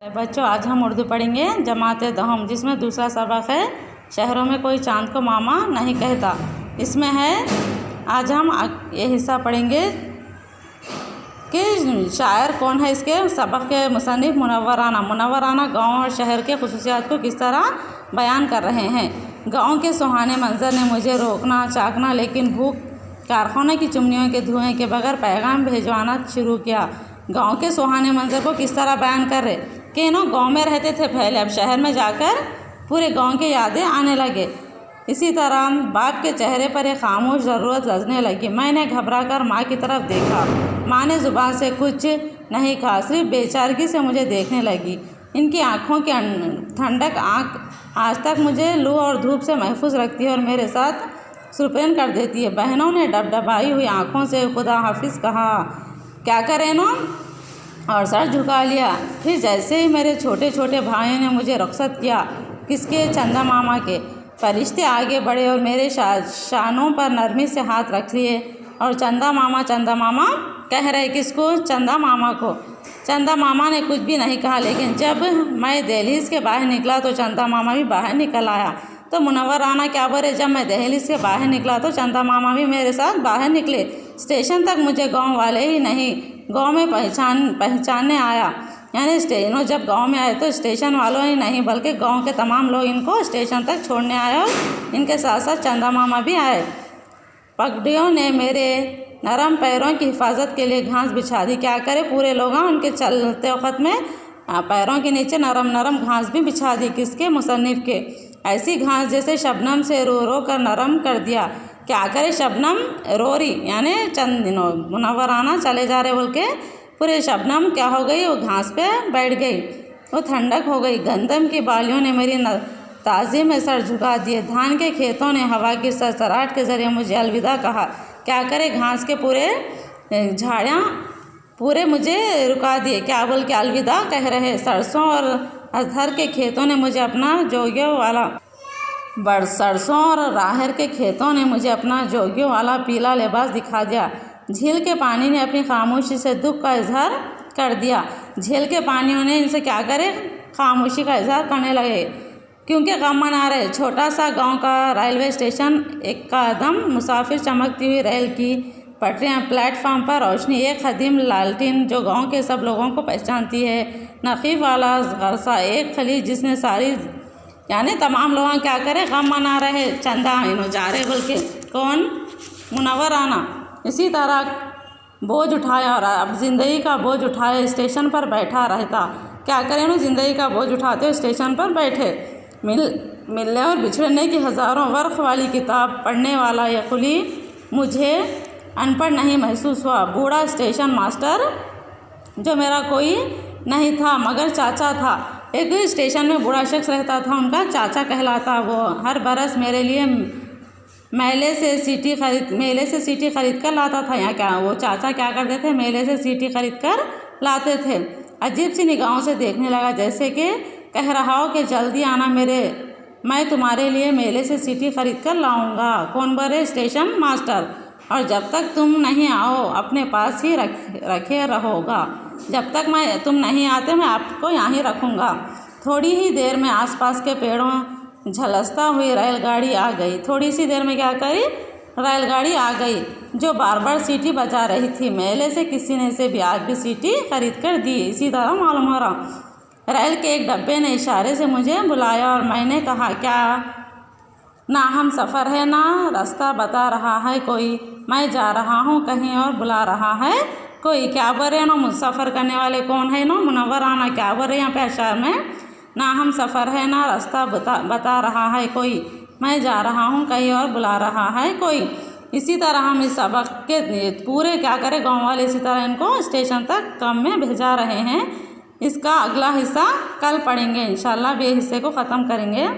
बच्चों, आज हम उर्दू पढ़ेंगे जमाते दहम, जिसमें दूसरा सबक है शहरों में कोई चांद को मामा नहीं कहता। इसमें है आज हम ये हिस्सा पढ़ेंगे कि शायर कौन है। इसके सबक के मुसन्निफ मुनव्वराना गांव और शहर के खुसूसियात को किस तरह बयान कर रहे हैं। गांव के सुहाने मंजर ने मुझे रोकना चाकना, लेकिन भूख कारखाने की चिमनियों के धुएं के बगैर पैगाम भेजवाना शुरू किया। गांव के सुहाने मंजर को किस तरह बयान कर रहे कि गांव में रहते थे पहले, अब शहर में जाकर पूरे गांव की यादें आने लगे। इसी तरह बाप के चेहरे पर एक खामोश ज़रूरत लजने लगी। मैंने घबरा कर माँ की तरफ देखा। माँ ने ज़ुबान से कुछ नहीं कहा, सिर्फ बेचारगी से मुझे देखने लगी। इनकी आँखों की ठंडक आज तक मुझे लू और धूप से महफूज रखती है और मेरे साथ सुरपेन कर देती है। बहनों ने डबडबाई हुई आँखों से खुदा हाफिज़ कहा, क्या करें ना, और सर झुका लिया। फिर जैसे ही मेरे छोटे छोटे भाइयों ने मुझे रुखसत किया, किसके, चंदा मामा के, फरिश्ते आगे बढ़े और मेरे शानों पर नरमी से हाथ रख लिए और चंदा मामा कह रहे। किसको? चंदा मामा को। चंदा मामा ने कुछ भी नहीं कहा, लेकिन जब मैं दहलीज के बाहर निकला तो चंदा मामा भी बाहर निकल आया। तो मुनव्वराना क्या बोले, जब मैं दहलीज के बाहर निकला तो चंदा मामा भी मेरे साथ बाहर निकले। स्टेशन तक मुझे गांव वाले ही नहीं, गांव में पहचानने आया। यानी जब गांव में आए तो स्टेशन वालों ही नहीं, बल्कि गांव के तमाम लोग इनको स्टेशन तक छोड़ने आए और इनके साथ साथ चंदा मामा भी आए। पगडियों ने मेरे नरम पैरों की हिफाजत के लिए घास बिछा दी। क्या करे, पूरे लोग उनके चलते वक्त में पैरों के नीचे नरम घास भी बिछा दी। किसके? मुसन्निफ के। ऐसी घास जैसे शबनम से रो रो कर नरम कर दिया। क्या करे, शबनम रो रही, यानी चंद दिनों मुनव्वराना चले जा रहे बोल के पूरे शबनम क्या हो गई, वो घास पे बैठ गई, वो ठंडक हो गई। गंदम की बालियों ने मेरी ताज़ी में सर झुका दिए। धान के खेतों ने हवा की सरसराहट के ज़रिए मुझे अलविदा कहा। क्या करे, घास के पूरे झाड़ियाँ पूरे मुझे रुका दिए। क्या बोल के अलविदा कह रहे। सरसों और अरहर के खेतों ने मुझे अपना सरसों और राहर के खेतों ने मुझे अपना जोगियों वाला पीला लिबास दिखा दिया। झील के पानी ने अपनी खामोशी से दुख का इजहार कर दिया। झील के पानियों ने इनसे क्या करे, खामोशी का इजहार करने लगे, क्योंकि गम मना रहे। छोटा सा गांव का रेलवे स्टेशन, एक कदम मुसाफिर, चमकती हुई रेल की पटरियां, प्लेटफार्म पर रोशनी, एक खदीम लालटीन जो गांव के सब लोगों को पहचानती है, नकीब वाला गरसा, एक खली जिसने सारी, यानी तमाम लोग क्या करे, गम मना रहे, चंदा जा रहे बोल के। कौन? मुनव्वराना। इसी तरह बोझ उठाया और अब ज़िंदगी का बोझ उठाए स्टेशन पर बैठा रहता। क्या करें ना, ज़िंदगी का बोझ उठाते हुए स्टेशन पर बैठे। मिलने और बिछड़ने की हज़ारों वर्ष वाली किताब पढ़ने वाला यह कुली मुझे अनपढ़ नहीं महसूस हुआ। बूढ़ा स्टेशन मास्टर जो मेरा कोई नहीं था मगर चाचा था। एक स्टेशन में बूढ़ा शख्स रहता था, उनका चाचा कहलाता। वो हर बरस मेरे लिए मेले से सीटी खरीद कर लाता था। यहाँ क्या, वो चाचा क्या करते थे, मेले से सीटी खरीद कर लाते थे। अजीब सी निगाहों से देखने लगा, जैसे कि कह रहा हो कि जल्दी आना, मैं तुम्हारे लिए मेले से सीटी खरीद कर लाऊंगा। कौन बोले? Station master. और जब तक तुम नहीं आओ अपने पास ही रखे रहोगा। जब तक तुम नहीं आते मैं आपको यहाँ ही रखूँगा। थोड़ी ही देर में आसपास के पेड़ों झलसता हुई रेलगाड़ी आ गई। थोड़ी सी देर में क्या करी, रेलगाड़ी आ गई जो बार बार सीटी बजा रही थी। मेले से किसी ने से भी आज भी सीटी खरीद कर दी। इसी तरह मालूम हो रहा। रेल के एक डब्बे ने इशारे से मुझे बुलाया और मैंने कहा, क्या ना हम सफ़र है, ना रास्ता बता रहा है कोई, मैं जा रहा हूँ कहीं और बुला रहा है कोई। क्या बोल रहे ना, सफ़र करने वाले कौन है ना, मुनव्वराना। क्या बोल रहे यहाँ पे अशार में, ना हम सफ़र है, ना रास्ता बता रहा है कोई, मैं जा रहा हूँ कहीं और बुला रहा है कोई। इसी तरह हम इस सबक के पूरे क्या करें, गांव वाले इसी तरह इनको स्टेशन तक कम में भेजा रहे हैं। इसका अगला हिस्सा कल पढ़ेंगे इंशाल्लाह। अब ये हिस्से को ख़त्म करेंगे।